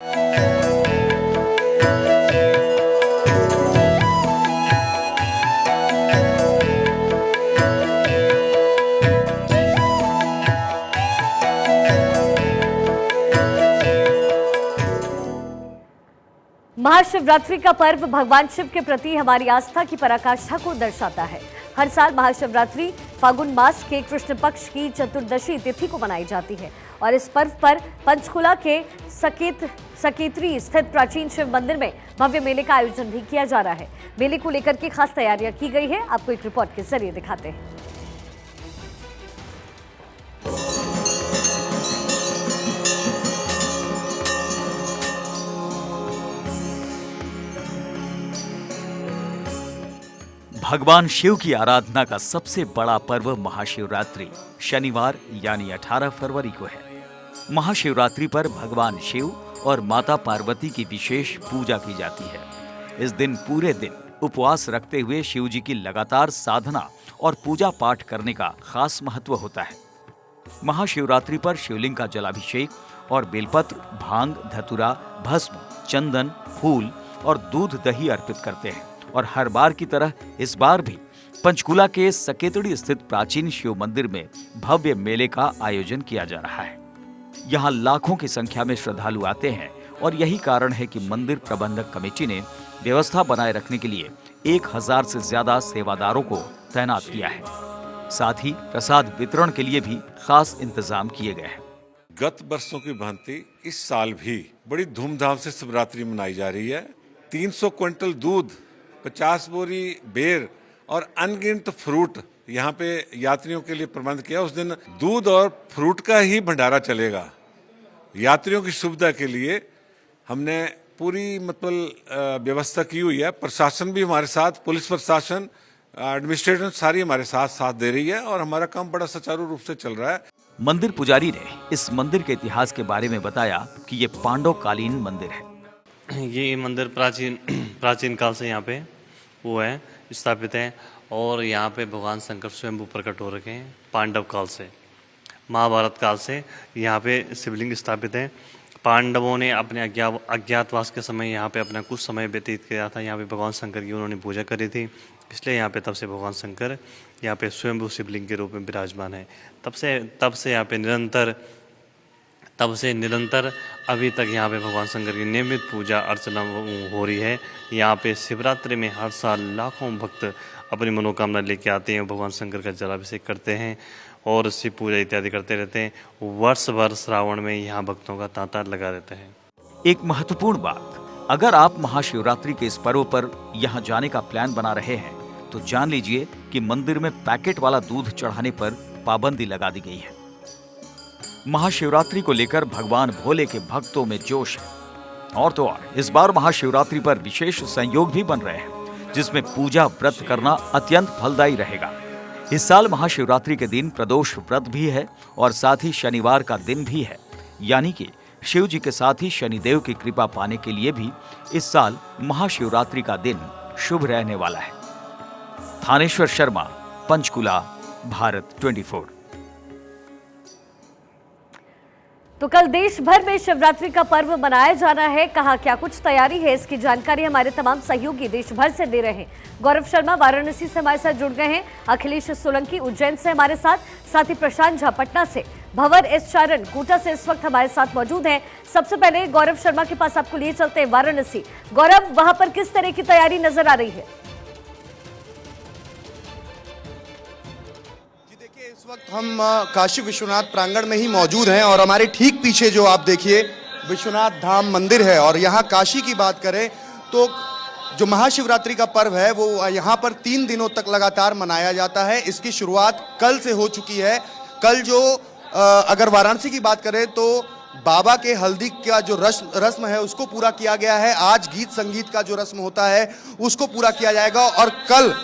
महाशिवरात्रि का पर्व भगवान शिव के प्रति हमारी आस्था की पराकाष्ठा को दर्शाता है। हर साल महाशिवरात्रि फागुन मास के कृष्ण पक्ष की चतुर्दशी तिथि को मनाई जाती है और इस पर्व पर पंचकुला के सकेतरी स्थित प्राचीन शिव मंदिर में भव्य मेले का आयोजन भी किया जा रहा है। मेले को लेकर के खास तैयारियां की गई है, आपको एक रिपोर्ट के जरिए दिखाते हैं। भगवान शिव की आराधना का सबसे बड़ा पर्व महाशिवरात्रि शनिवार यानी 18 फरवरी को है। महाशिवरात्रि पर भगवान शिव और माता पार्वती की विशेष पूजा की जाती है। इस दिन पूरे दिन उपवास रखते हुए शिव जी की लगातार साधना और पूजा पाठ करने का खास महत्व होता है। महाशिवरात्रि पर शिवलिंग का जलाभिषेक और बेलपत्र, भांग, धतूरा, भस्म, चंदन, फूल और दूध दही अर्पित करते हैं और हर बार की तरह इस बार भी पंचकुला के सकेतड़ी स्थित प्राचीन शिव मंदिर में भव्य मेले का आयोजन किया जा रहा है। यहाँ लाखों की संख्या में श्रद्धालु आते हैं और यही कारण है कि मंदिर प्रबंधक कमेटी ने व्यवस्था बनाए रखने के लिए 1000 से ज्यादा सेवादारों को तैनात किया है। साथ ही प्रसाद वितरण के लिए भी खास इंतजाम किए गए हैं। गत वर्षों की भांति इस साल भी बड़ी धूमधाम से शिवरात्रि मनाई जा रही है। 300 क्विंटल दूध, 50 बोरी बेर और अनगिनत फ्रूट यहाँ पे यात्रियों के लिए प्रबंध किया। उस दिन दूध और फ्रूट का ही भंडारा चलेगा। यात्रियों की सुविधा के लिए हमने पूरी व्यवस्था की हुई है। प्रशासन भी हमारे साथ, पुलिस प्रशासन, एडमिनिस्ट्रेशन सारी हमारे साथ दे रही है और हमारा काम बड़ा सुचारू रूप से चल रहा है। मंदिर पुजारी ने इस मंदिर के इतिहास के बारे में बताया कि ये पांडवकालीन मंदिर है। ये मंदिर प्राचीन काल से यहाँ पे वो है स्थापित है और यहाँ पे भगवान शंकर स्वयं प्रकट हो रखे हैं। पांडव काल से, महाभारत काल से यहाँ पे शिवलिंग स्थापित है। पांडवों ने अपने अज्ञातवास के समय यहाँ पे अपना कुछ समय व्यतीत किया था। यहाँ पे भगवान शंकर की उन्होंने पूजा करी थी, इसलिए यहाँ पे तब से भगवान शंकर यहाँ पे स्वयंभू शिवलिंग के रूप में विराजमान है। तब से यहाँ पे निरंतर अभी तक यहाँ पे भगवान शंकर की नियमित पूजा अर्चना हो रही है। यहाँ पे शिवरात्रि में हर साल लाखों भक्त अपनी मनोकामना लेके आते हैं, भगवान शंकर का जलाभिषेक करते हैं और शिव पूजा इत्यादि करते रहते हैं। वर्ष भर श्रावण में यहाँ भक्तों का तांता लगा रहता है। एक महत्वपूर्ण बात, अगर आप महाशिवरात्रि के इस पर्व पर यहाँ जाने का प्लान बना रहे हैं तो जान लीजिए कि मंदिर में पैकेट वाला दूध चढ़ाने पर पाबंदी लगा दी गई है। महाशिवरात्रि को लेकर भगवान भोले के भक्तों में जोश है और तो और इस बार महाशिवरात्रि पर विशेष संयोग भी बन रहे हैं, जिसमें पूजा व्रत करना अत्यंत फलदायी रहेगा। इस साल महाशिवरात्रि के दिन प्रदोष व्रत भी है और साथ ही शनिवार का दिन भी है, यानी कि शिव जी के साथ ही शनिदेव की कृपा पाने के लिए भी इस साल महाशिवरात्रि का दिन शुभ रहने वाला है। थानेश्वर शर्मा, पंचकुला, भारत 24। तो कल देश भर में शिवरात्रि का पर्व मनाया जाना है। कहाँ क्या कुछ तैयारी है, इसकी जानकारी हमारे तमाम सहयोगी देश भर से दे रहे हैं। गौरव शर्मा वाराणसी से हमारे साथ जुड़ गए हैं, अखिलेश सोलंकी उज्जैन से हमारे साथ ही प्रशांत झा पटना से, भंवर एस चारण कोटा से इस वक्त हमारे साथ मौजूद हैं। सबसे पहले गौरव शर्मा के पास आपको लिए चलते हैं वाराणसी। गौरव, वहां पर किस तरह की तैयारी नजर आ रही है? इस वक्त हम काशी विश्वनाथ प्रांगण में ही मौजूद हैं और हमारे ठीक पीछे जो आप देखिए विश्वनाथ धाम मंदिर है। और यहाँ काशी की बात करें तो जो महाशिवरात्रि का पर्व है वो यहाँ पर 3 दिनों तक लगातार मनाया जाता है। इसकी शुरुआत कल से हो चुकी है। कल जो अगर वाराणसी की बात करें तो बाबा के हल्दी का जो रस्म है उसको पूरा किया गया है। आज गीत संगीत का जो रस्म होता है उसको पूरा किया जाएगा और कल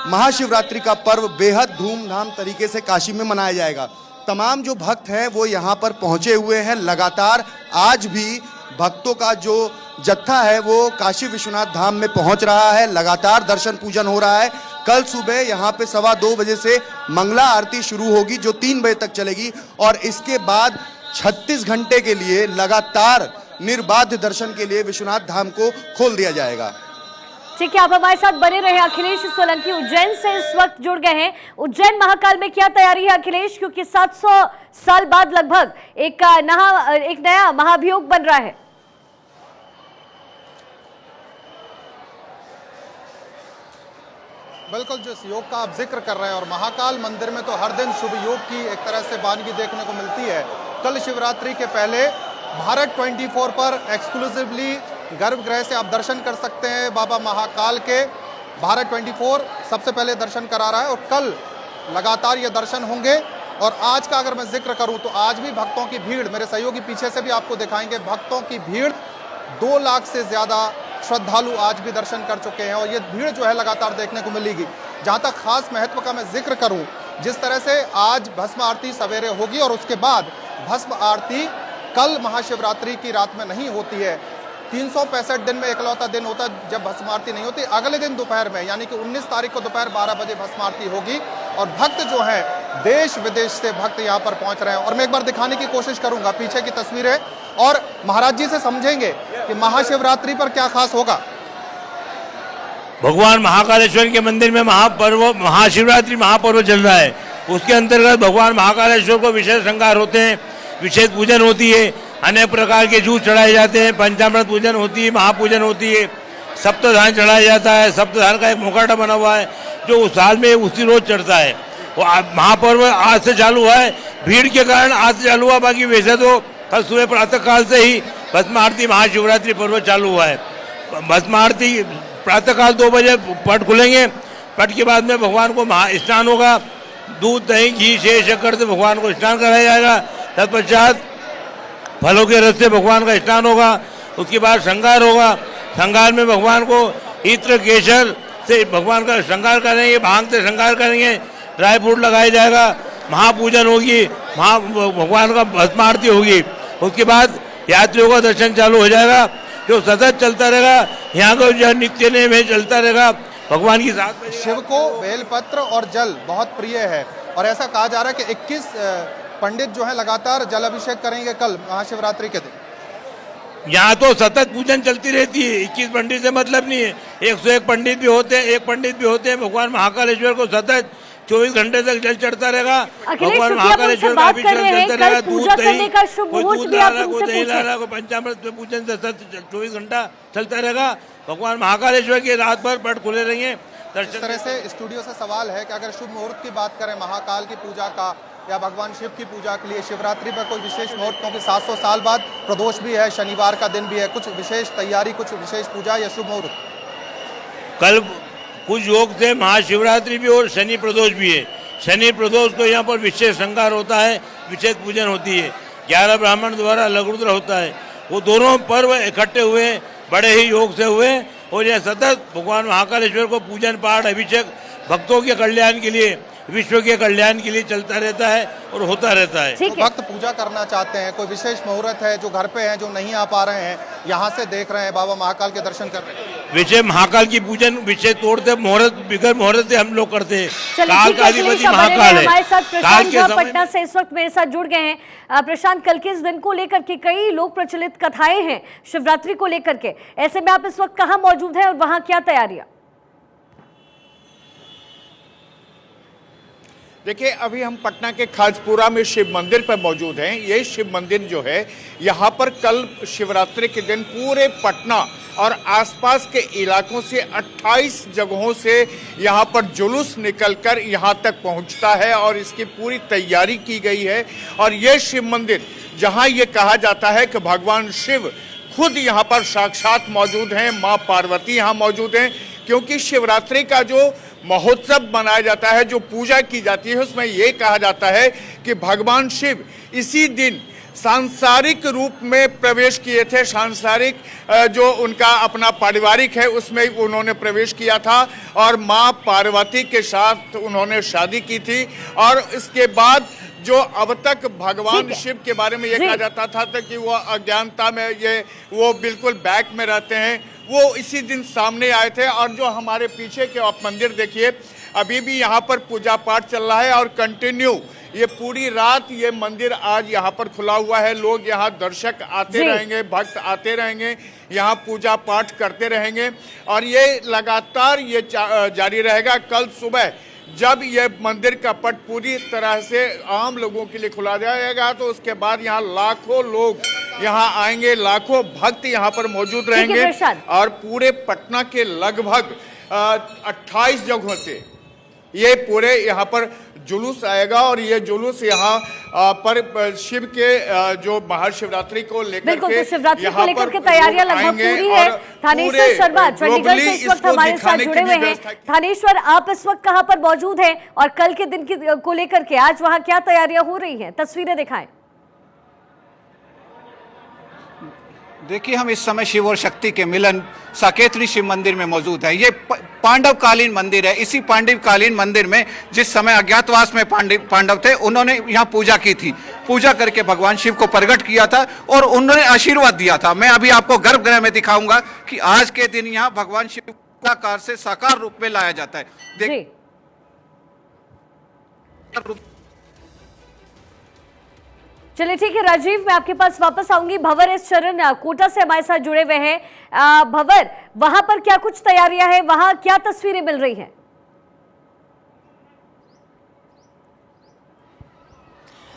महाशिवरात्रि का पर्व बेहद धूमधाम तरीके से काशी में मनाया जाएगा। तमाम जो भक्त हैं वो यहाँ पर पहुँचे हुए हैं। लगातार आज भी भक्तों का जो जत्था है वो काशी विश्वनाथ धाम में पहुँच रहा है। लगातार दर्शन पूजन हो रहा है। कल सुबह यहाँ पे 2:15 बजे से मंगला आरती शुरू होगी जो 3 बजे तक चलेगी और इसके बाद 36 घंटे के लिए लगातार निर्बाध दर्शन के लिए विश्वनाथ धाम को खोल दिया जाएगा। ठीक है, आप हमारे साथ बने रहे। अखिलेश सोलंकी उज्जैन से इस वक्त जुड़ गए हैं। उज्जैन महाकाल में क्या तैयारी है अखिलेश, क्योंकि 700 साल बाद लगभग एक नया महाभियोग बन रहा है। बिल्कुल, जिस योग का आप जिक्र कर रहे हैं, और महाकाल मंदिर में तो हर दिन शुभ योग की एक तरह से वानगी देखने को मिलती है। कल शिवरात्रि के पहले भारत 24 पर एक्सक्लूसिवली गर्भगृह से आप दर्शन कर सकते हैं बाबा महाकाल के। भारत 24 सबसे पहले दर्शन करा रहा है और कल लगातार ये दर्शन होंगे। और आज का अगर मैं जिक्र करूं तो आज भी भक्तों की भीड़, मेरे सहयोगी पीछे से भी आपको दिखाएंगे, भक्तों की भीड़ 2 लाख से ज़्यादा श्रद्धालु आज भी दर्शन कर चुके हैं और ये भीड़ जो है लगातार देखने को मिलेगी। जहाँ तक खास महत्व का मैं जिक्र करूँ, जिस तरह से आज भस्म आरती सवेरे होगी और उसके बाद भस्म आरती कल महाशिवरात्रि की रात में नहीं होती है। 365 दिन में इकलौता दिन होता है जब भस्म आरती नहीं होती। अगले दिन दोपहर में यानी कि 19 तारीख को दोपहर 12 बजे भस्म आरती होगी और भक्त जो हैं देश विदेश से भक्त यहाँ पर पहुँच रहे हैं। और मैं एक बार दिखाने की कोशिश करूँगा पीछे की तस्वीरें और महाराज जी से समझेंगे कि महाशिवरात्रि पर क्या खास होगा। भगवान महाकालेश्वर के मंदिर में महापर्व महाशिवरात्रि महापर्व चल रहा है। उसके अंतर्गत भगवान महाकालेश्वर को विशेष श्रृंगार होते हैं, विशेष पूजन होती है, अनेक प्रकार के जूस चढ़ाए जाते हैं, पंचामृत पूजन होती है, महापूजन होती है, सप्तधान चढ़ाया जाता है। सप्तधान का एक मुखौटा बना हुआ है जो उस साल में उसी रोज चढ़ता है। वो महापर्व आज से चालू हुआ है, भीड़ के कारण आज से चालू हुआ, बाकी वैसे तो कल सुबह प्रातः काल से ही भस्म आरती महाशिवरात्रि पर्व चालू हुआ है। भस्म आरती प्रातः काल 2 बजे पट खुलेंगे। पट के बाद में भगवान को स्नान होगा, दूध दही घी से शक्कर से भगवान को स्नान कराया जाएगा। तत्पश्चात फलों के रस से भगवान का स्नान होगा। उसके बाद श्रृंगार होगा। श्रृंगार में भगवान को इत्र केसर से भगवान का श्रृंगार करेंगे, भांग से श्रृंगार करेंगे, ड्राई फ्रूट लगाया जाएगा, महापूजन होगी, भगवान का भस्म आरती होगी। उसके बाद यात्रियों का दर्शन चालू हो जाएगा जो सतत चलता रहेगा। यहाँ का जो नित्य नेम है चलता रहेगा। भगवान की साथ में शिव को बेलपत्र और जल बहुत प्रिय है और ऐसा कहा जा रहा है कि 21 पंडित जो है लगातार जल अभिषेक करेंगे कल महाशिवरात्रि के दिन। यहाँ तो सतत पूजन चलती रहती है, 21 पंडित से मतलब नहीं है, 101 पंडित भी होते हैं, 1 पंडित भी होते हैं। भगवान महाकालेश्वर को सतत 24 घंटे तक जल चढ़ता रहेगा। भगवान महाकालेश्वर का अभिषेक चलता रहेगा। दूध दही कोई दूध ला रहा, कोई दही ला रहा, कोई पंचामृत में पूजन से 24 घंटा चलता रहेगा। भगवान महाकालेश्वर की रात भर पट खुले रहेंगे। इस तरह से स्टूडियो से सवाल है कि अगर शुभ मुहूर्त की बात करें महाकाल की पूजा का या भगवान शिव की पूजा के लिए शिवरात्रि पर कोई विशेष मुहूर्त, क्योंकि 700 साल बाद प्रदोष भी है, शनिवार का दिन भी है, कुछ विशेष तैयारी, कुछ विशेष पूजा या शुभ मुहूर्त? कल कुछ योग से महाशिवरात्रि भी और शनि प्रदोष भी है। शनि प्रदोष को यहाँ पर विशेष श्रृंगार होता है, विशेष पूजन होती है, 11 ब्राह्मण द्वारा लघुरुद्र होता है। वो दोनों पर्व इकट्ठे हुए, बड़े ही योग से हुए और यह सतत भगवान महाकालेश्वर को पूजन पाठ अभिषेक भक्तों के कल्याण के लिए, विश्व के कल्याण के लिए चलता रहता है और होता रहता है। तो भक्त पूजा करना चाहते हैं, कोई विशेष मुहूर्त है, जो घर पे हैं, जो नहीं आ पा रहे हैं, यहाँ से देख रहे हैं, बाबा महाकाल के दर्शन कर रहे हैं, विषय महाकाल की पूजन विषय तोड़ते मुहूर्त बिगर मुहूर्त से हम लोग करते हैं। काल का अधिपति महाकाल है। हमारे साथ प्रशांत काल के पटना से इस वक्त मेरे साथ जुड़ गए हैं। प्रशांत, कल के इस दिन को लेकर के कई लोक प्रचलित कथाएं हैं शिवरात्रि को लेकर के, ऐसे में आप इस वक्त कहाँ मौजूद हैं और वहाँ क्या तैयारियां? देखिए, अभी हम पटना के खाजपुरा में शिव मंदिर पर मौजूद हैं। ये शिव मंदिर जो है, यहाँ पर कल शिवरात्रि के दिन पूरे पटना और आसपास के इलाकों से 28 जगहों से यहाँ पर जुलूस निकलकर यहाँ तक पहुँचता है और इसकी पूरी तैयारी की गई है। और ये शिव मंदिर, जहाँ ये कहा जाता है कि भगवान शिव खुद यहाँ पर साक्षात मौजूद हैं, माँ पार्वती यहाँ मौजूद हैं, क्योंकि शिवरात्रि का जो महोत्सव मनाया जाता है, जो पूजा की जाती है, उसमें ये कहा जाता है कि भगवान शिव इसी दिन सांसारिक रूप में प्रवेश किए थे। सांसारिक जो उनका अपना पारिवारिक है उसमें उन्होंने प्रवेश किया था और माँ पार्वती के साथ उन्होंने शादी की थी। और इसके बाद जो अब तक भगवान शिव के बारे में ये कहा जाता था कि वो अज्ञानता में वो बिल्कुल बैक में रहते हैं, वो इसी दिन सामने आए थे। और जो हमारे पीछे के आप मंदिर देखिए, अभी भी यहाँ पर पूजा पाठ चल रहा है और कंटिन्यू ये पूरी रात ये मंदिर आज यहाँ पर खुला हुआ है। लोग यहाँ दर्शक आते रहेंगे, भक्त आते रहेंगे, यहाँ पूजा पाठ करते रहेंगे और ये लगातार ये जारी रहेगा। कल सुबह जब ये मंदिर का पट पूरी तरह से आम लोगों के लिए खुला जाएगा तो उसके बाद यहाँ लाखों लोग यहाँ आएंगे, लाखों भक्त यहाँ पर मौजूद रहेंगे और पूरे पटना के लगभग 28 जगहों से ये पूरे यहाँ पर जुलूस आएगा और ये जुलूस यहाँ पर शिव के जो महाशिवरात्रि को लेकर के तो शिवरात्रि को लेकर के तैयारियां लगभग पूरी है। थानेश्वर शर्मा चंडीगढ़ से इस वक्त हमारे साथ जुड़े हुए हैं। थानेश्वर, आप इस वक्त कहां पर मौजूद हैं और कल के दिन को लेकर के आज वहां क्या तैयारियां हो रही हैं, तस्वीरें दिखाएं। देखिए, हम इस समय शिव और शक्ति के मिलन साकेतरी शिव मंदिर में मौजूद है। ये पांडवकालीन मंदिर है। इसी पांडवकालीन मंदिर में जिस समय अज्ञातवास में पांडव थे, उन्होंने यहाँ पूजा की थी। पूजा करके भगवान शिव को प्रकट किया था और उन्होंने आशीर्वाद दिया था। मैं अभी आपको गर्भगृह में दिखाऊंगा कि आज के दिन यहाँ भगवान शिव को आकार से साकार रूप में लाया जाता है। चलिए ठीक है राजीव, मैं आपके पास वापस आऊंगी। भंवर एस चरण कोटा से हमारे साथ जुड़े हुए हैं। भंवर, वहां पर क्या कुछ तैयारियां हैं, वहां क्या तस्वीरें मिल रही हैं?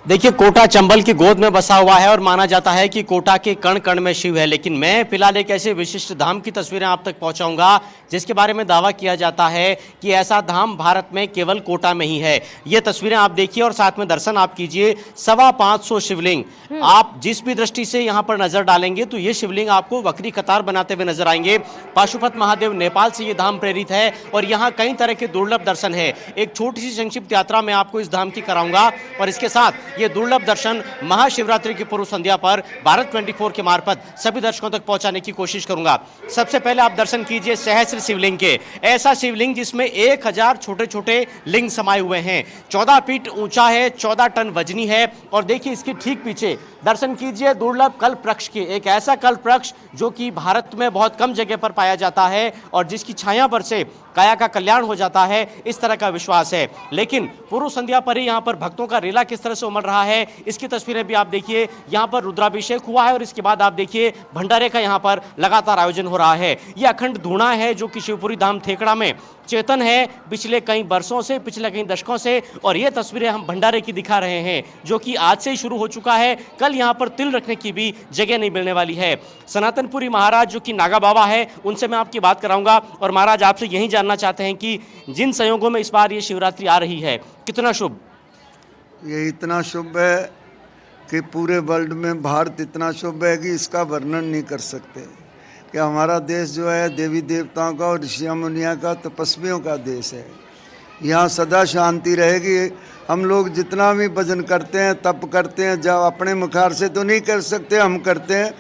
देखिए, कोटा चंबल की गोद में बसा हुआ है और माना जाता है कि कोटा के कण कण में शिव है। लेकिन मैं फिलहाल एक ऐसे विशिष्ट धाम की तस्वीरें आप तक पहुंचाऊंगा जिसके बारे में दावा किया जाता है कि ऐसा धाम भारत में केवल कोटा में ही है। ये तस्वीरें आप देखिए और साथ में दर्शन आप कीजिए। 525 शिवलिंग आप जिस भी दृष्टि से यहाँ पर नजर डालेंगे तो ये शिवलिंग आपको वक्री कतार बनाते हुए नजर आएंगे। पाशुपत महादेव नेपाल से ये धाम प्रेरित है और यहाँ कई तरह के दुर्लभ दर्शन है। एक छोटी सी संक्षिप्त यात्रा मैं आपको इस धाम की कराऊंगा और इसके साथ ये दुर्लभ दर्शन महाशिवरात्रि की पूर्व संध्या पर भारत 24 के मार्फत सभी दर्शकों तक पहुंचाने की कोशिश करूंगा। सबसे पहले आप दर्शन कीजिए सहस्त्र शिवलिंग के। ऐसा शिवलिंग जिसमें 1000 छोटे छोटे लिंग समाये हुए हैं। 14 फीट ऊंचा है, 14 टन वजनी है और देखिए इसके ठीक पीछे दर्शन कीजिए दुर्लभ कल्प वृक्ष के। एक ऐसा कल्प वृक्ष जो कि भारत में बहुत कम जगह पर पाया जाता है और जिसकी छाया पर से काया का कल्याण हो जाता है, इस तरह का विश्वास है। लेकिन पूर्व संध्या पर ही यहाँ पर भक्तों का रेला किस तरह से उमड़ रहा है, इसकी तस्वीरें भी आप देखिए। यहाँ पर रुद्राभिषेक हुआ है और इसके बाद आप देखिए भंडारे का यहाँ पर लगातार आयोजन हो रहा है। यह अखंड धूणा है जो कि शिवपुरी धाम थेकड़ा में चेतन है पिछले कई वर्षों से, पिछले कई दशकों से। और ये तस्वीरें हम भंडारे की दिखा रहे हैं जो कि आज से ही शुरू हो चुका है। कल यहाँ पर तिल रखने की भी जगह नहीं मिलने वाली है। सनातनपुरी महाराज जो कि नागा बाबा है, उनसे मैं आपकी बात कराऊंगा और महाराज आपसे यही जानना चाहते हैं कि जिन संयोगों में इस बार ये शिवरात्रि आ रही है, कितना शुभ? ये इतना शुभ है कि पूरे वर्ल्ड में भारत इतना शुभ है कि इसका वर्णन नहीं कर सकते कि हमारा देश जो है देवी देवताओं का और ऋषियों मुनियों का, तपस्वियों का देश है। यहाँ सदा शांति रहेगी। हम लोग जितना भी भजन करते हैं, तप करते हैं, जब अपने मुखार से तो नहीं कर सकते, हम करते हैं,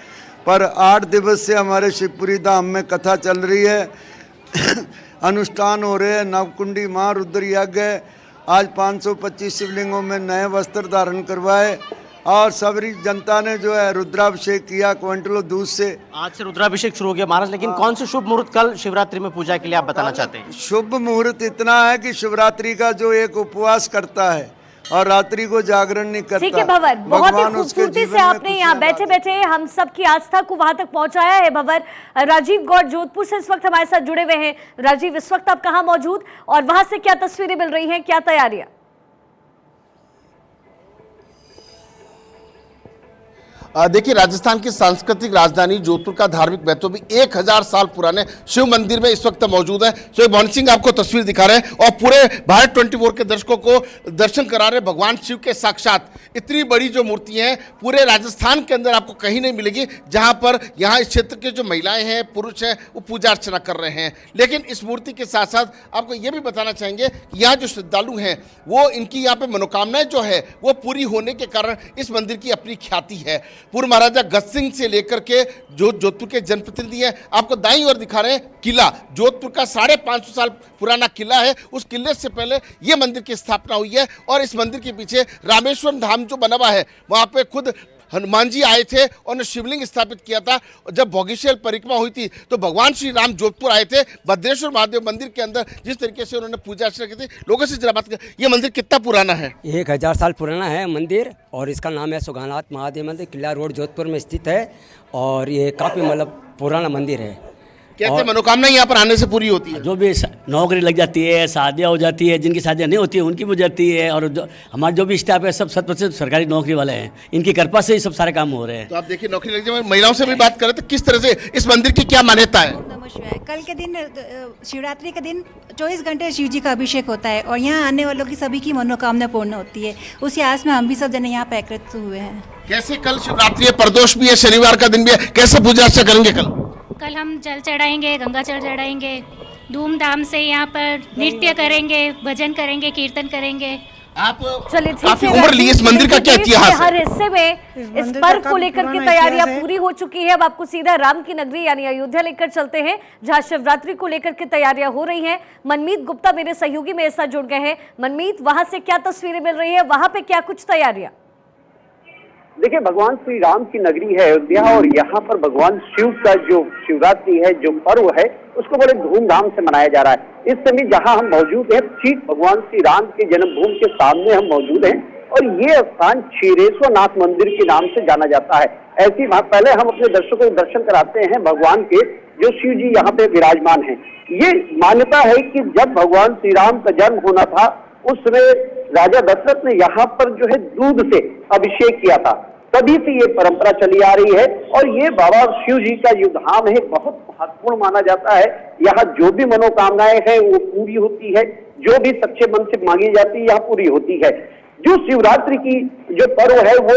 पर 8 दिवस से हमारे शिवपुरी धाम में कथा चल रही है, अनुष्ठान हो रहे हैं। नवकुंडी महारुद्र यज्ञ है। आज 525 शिवलिंगों में नए वस्त्र धारण करवाए और सबरी जनता ने जो है रुद्राभिषेक किया क्विंटलों दूध से। आज से रुद्राभिषेक शुरू हो गया महाराज, लेकिन कौन से शुभ मुहूर्त कल शिवरात्रि में पूजा के लिए आप बताना चाहते हैं? शुभ मुहूर्त इतना है कि शिवरात्रि का जो एक उपवास करता है और रात्रि को जागरण नहीं करता। ठीक है भंवर, बहुत ही खूबसूरती से आपने यहाँ बैठे बैठे हम सबकी आस्था को वहां तक पहुंचाया है। भंवर, राजीव गौड़ जोधपुर से इस वक्त हमारे साथ जुड़े हुए हैं। राजीव, इस वक्त आप कहाँ मौजूद और वहां से क्या तस्वीरें मिल रही हैं, क्या तैयारियां? देखिए, राजस्थान की सांस्कृतिक राजधानी जोधपुर का धार्मिक महत्व भी 1000 साल पुराने शिव मंदिर में इस वक्त मौजूद है। सो मोहन सिंह आपको तस्वीर दिखा रहे हैं और पूरे भारत 24 के दर्शकों को दर्शन करा रहे भगवान शिव के साक्षात। इतनी बड़ी जो मूर्ति है पूरे राजस्थान के अंदर आपको कहीं नहीं मिलेगी जहां पर यहाँ इस क्षेत्र के जो महिलाएं हैं, पुरुष हैं, वो पूजा अर्चना कर रहे हैं। लेकिन इस मूर्ति के साथ साथ आपको ये भी बताना चाहेंगे कि यहाँ जो श्रद्धालु हैं वो इनकी यहाँ पे मनोकामनाएं जो है वो पूरी होने के कारण इस मंदिर की अपनी ख्याति है। पूर्व महाराजा गज सिंह से लेकर के जो जोधपुर के जनप्रतिनिधि हैं, आपको दाईं ओर दिखा रहे हैं किला। जोधपुर का 550 साल पुराना किला है। उस किले से पहले ये मंदिर की स्थापना हुई है और इस मंदिर के पीछे रामेश्वरम धाम जो बना हुआ है, वहाँ पे खुद हनुमान जी आए थे और उन्होंने शिवलिंग स्थापित किया था। और जब भोगीशल परिक्रमा हुई थी तो भगवान श्री राम जोधपुर आए थे भद्रेश्वर महादेव मंदिर के अंदर, जिस तरीके से उन्होंने पूजा अर्चना की थी। लोगों से जरा बात कर, ये मंदिर कितना पुराना है? 1000 साल पुराना है मंदिर और इसका नाम है सुगानाथ महादेव मंदिर, किला रोड जोधपुर में स्थित है और ये काफ़ी मतलब पुराना मंदिर है। कहते मनोकामना यहाँ पर आने से पूरी होती है। जो भी नौकरी लग जाती है, शादियाँ हो जाती है, जिनकी शादियाँ नहीं होती है उनकी भी हो जाती है, और हमारे जो भी स्टाफ है सब 100% सरकारी नौकरी वाले हैं, इनकी कृपा से ही सब सारे काम हो रहे हैं। तो आप देखिए नौकरी लग जाए। महिलाओं से भी बात करें तो किस तरह से इस मंदिर की क्या मान्यता है? कल के दिन शिवरात्रि के दिन 24 घंटे शिव जी का अभिषेक होता है और यहाँ आने वालों की सभी की मनोकामना पूर्ण होती है। उसी आस में हम भी सब जने यहाँ पे एकत्रित हुए हैं। कैसे कल शिवरात्रि है, प्रदोष भी है, शनिवार का दिन भी है, कैसे पूजा अर्चना करेंगे कल? कल हम जल चढ़ाएंगे, गंगा जल चढ़ाएंगे, धूमधाम से यहाँ पर नृत्य करेंगे, भजन करेंगे, कीर्तन करेंगे। आप चलिए काफी उम्र ली इस मंदिर का क्या इतिहास है? हर हिस्से में इस पर्व को लेकर के तैयारियां पूरी हो चुकी है। अब आपको सीधा राम की नगरी यानी अयोध्या लेकर चलते हैं, जहां शिवरात्रि को लेकर के तैयारियां हो रही हैं। मनमीत गुप्ता मेरे सहयोगी मेरे साथ जुड़ गए हैं। मनमीत, वहां से क्या तस्वीरें मिल रही है, वहां पे क्या कुछ तैयारियां? देखिए, भगवान श्री राम की नगरी है अयोध्या और यहाँ पर भगवान शिव का जो शिवरात्रि है, जो पर्व है, उसको बड़े धूमधाम से मनाया जा रहा है। इस समय जहाँ हम मौजूद हैं, ठीक भगवान श्री राम के जन्मभूमि के सामने हम मौजूद हैं और ये स्थान क्षीरेश्वरनाथ मंदिर के नाम से जाना जाता है। ऐसी बात, पहले हम अपने दर्शकों को दर्शन कराते हैं भगवान के, जो शिव जी यहाँ पे विराजमान है। ये मान्यता है कि जब भगवान श्री राम का जन्म होना था उस समय राजा दशरथ ने यहाँ पर जो है दूध से अभिषेक किया था, तभी से ये परंपरा चली आ रही है। और ये बाबा शिव जी का जो धाम है बहुत महत्वपूर्ण माना जाता है। यहाँ जो भी मनोकामनाएं हैं वो पूरी होती है, जो भी सच्चे मन से मांगी जाती है यहाँ पूरी होती है। जो शिवरात्रि की जो पर्व है वो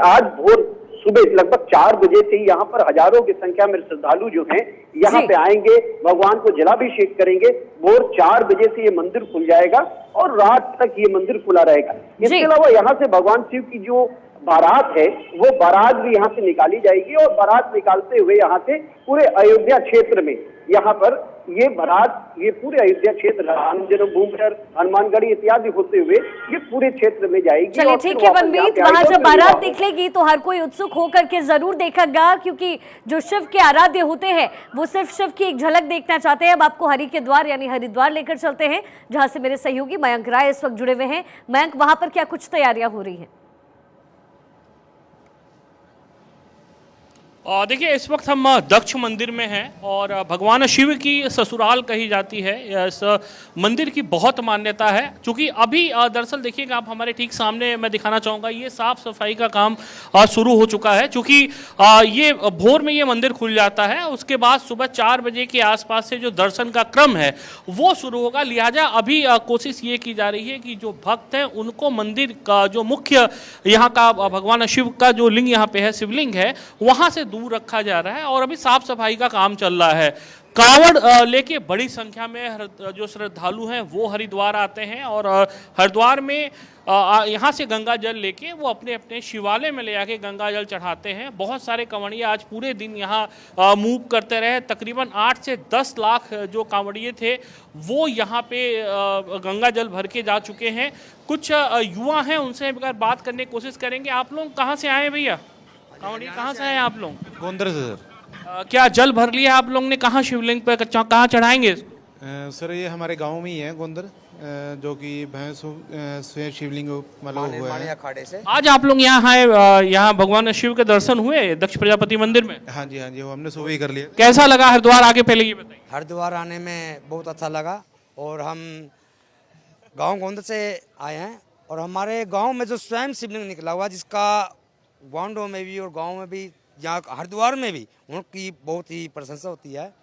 आज भोर सुबह लगभग 4 बजे से यहाँ पर हजारों की संख्या में श्रद्धालु जो हैं यहाँ पे आएंगे, भगवान को जलाभिषेक करेंगे। भोर 4 बजे से ये मंदिर खुल जाएगा और रात तक ये मंदिर खुला रहेगा। इसके अलावा यहाँ से भगवान शिव की जो बारात है वो बारात भी यहाँ से निकाली जाएगी और बारात निकालते हुए यहाँ से पूरे अयोध्या क्षेत्र में यहाँ पर ये बारात ये पूरे अयोध्या क्षेत्र, राम जन्मभूमि, हनुमानगढ़ी इत्यादि होते हुए ये पूरे क्षेत्र में जाएगी। चलिए ठीक है मनमीत, वहाँ जब बारात निकलेगी तो हर कोई उत्सुक होकर के जरूर देखेगा, क्योंकि जो शिव के आराध्य होते हैं वो सिर्फ शिव की एक झलक देखना चाहते हैं। अब आपको हरि के द्वार यानी हरिद्वार लेकर चलते हैं, जहाँ से मेरे सहयोगी मयंक राय इस वक्त जुड़े हुए हैं। मयंक, वहां पर क्या कुछ तैयारियां हो रही है? देखिए, इस वक्त हम दक्ष मंदिर में हैं और भगवान शिव की ससुराल कही जाती है। इस मंदिर की बहुत मान्यता है। क्योंकि अभी दरअसल देखिएगा आप, हमारे ठीक सामने मैं दिखाना चाहूँगा, ये साफ सफाई का काम शुरू हो चुका है। क्योंकि ये भोर में ये मंदिर खुल जाता है, उसके बाद सुबह 4 बजे के आसपास से जो दर्शन का क्रम है वो शुरू होगा। लिहाजा अभी कोशिश ये की जा रही है कि जो भक्त हैं उनको मंदिर का जो मुख्य यहाँ का भगवान शिव का जो लिंग यहाँ पे है, शिवलिंग है, वहाँ से दूर रखा जा रहा है और अभी साफ सफाई का काम चल रहा है। कावड़ लेके बड़ी संख्या में जो श्रद्धालु हैं वो हरिद्वार आते हैं और हरिद्वार में यहाँ से गंगा जल लेके वो अपने अपने शिवालय में ले आके गंगा जल चढ़ाते हैं। बहुत सारे कांवड़िए आज पूरे दिन यहाँ मूव करते रहे। तकरीबन 8 से 10 लाख जो कांवड़िए थे वो यहाँ पे गंगा जल भर के जा चुके हैं। कुछ युवा हैं, उनसे अगर बात करने की कोशिश करेंगे। आप लोग कहाँ से आए भैया? कांवड़िए कहाँ से आए आप लोग? गोंदर से सर। क्या जल भर लिया आप लोग ने? कहाँ शिवलिंग पे कहाँ चढ़ाएंगे? सर ये हमारे गांव में ही है गोंदर, जो कि भैंस से शिवलिंग मतलब हुआ है अखाड़े से। आज आप लोग यहाँ आए, यहाँ भगवान शिव के दर्शन हुए दक्ष प्रजापति मंदिर में? हाँ जी, हाँ जी, वो हमने सुबह ही कर लिया। कैसा लगा हरिद्वार आके, पहले ये बताइए। हरिद्वार आने में बहुत अच्छा लगा और हम गाँव गोंदर से आए हैं और हमारे गाँव में जो स्वयं शिवलिंग निकला हुआ, जिसका ग्वांडों में भी और गाँव में भी, यहाँ हरिद्वार में भी उनकी बहुत ही प्रशंसा होती है,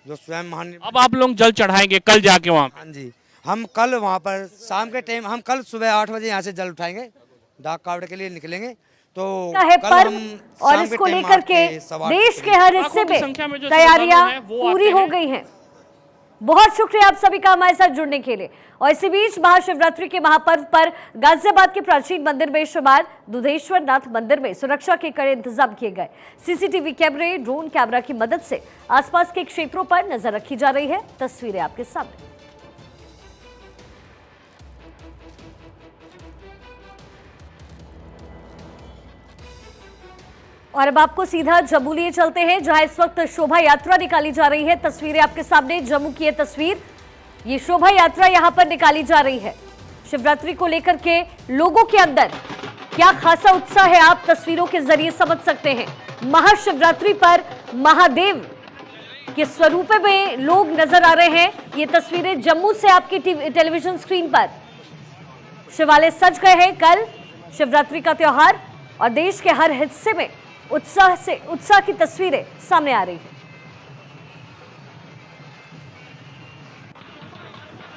जो स्वयं महान। अब आप लोग जल चढ़ाएंगे कल जाके वहाँ? हाँ जी, हम कल वहाँ पर शाम के टाइम, हम कल सुबह 8 बजे यहाँ से जल उठाएंगे, डाक कावड़ के लिए निकलेंगे। तो कल हम और इसको लेकर के देश के हर हिस्से में तैयारियां पूरी हो गई हैं। बहुत शुक्रिया आप सभी का हमारे साथ जुड़ने के लिए। और इसी बीच महाशिवरात्रि के महापर्व पर गाजियाबाद के प्राचीन मंदिर में शुमार दुधेश्वर नाथ मंदिर में सुरक्षा के कड़े इंतजाम किए गए। सीसीटीवी कैमरे, ड्रोन कैमरा की मदद से आसपास के क्षेत्रों पर नजर रखी जा रही है। तस्वीरें आपके सामने। और अब आपको सीधा जम्मू लिए चलते हैं, जहां इस वक्त शोभा यात्रा निकाली जा रही है। तस्वीरें आपके सामने, जम्मू की ये तस्वीर, ये शोभा यात्रा यहां पर निकाली जा रही है। शिवरात्रि को लेकर के लोगों के अंदर क्या खासा उत्साह है, आप तस्वीरों के जरिए समझ सकते हैं। महाशिवरात्रि पर महादेव के स्वरूप में लोग नजर आ रहे हैं। ये तस्वीरें जम्मू से आपकी टेलीविजन स्क्रीन पर। शिवालय सज गए हैं। कल शिवरात्रि का त्योहार और देश के हर हिस्से में उत्साह की तस्वीरें सामने आ रही हैं।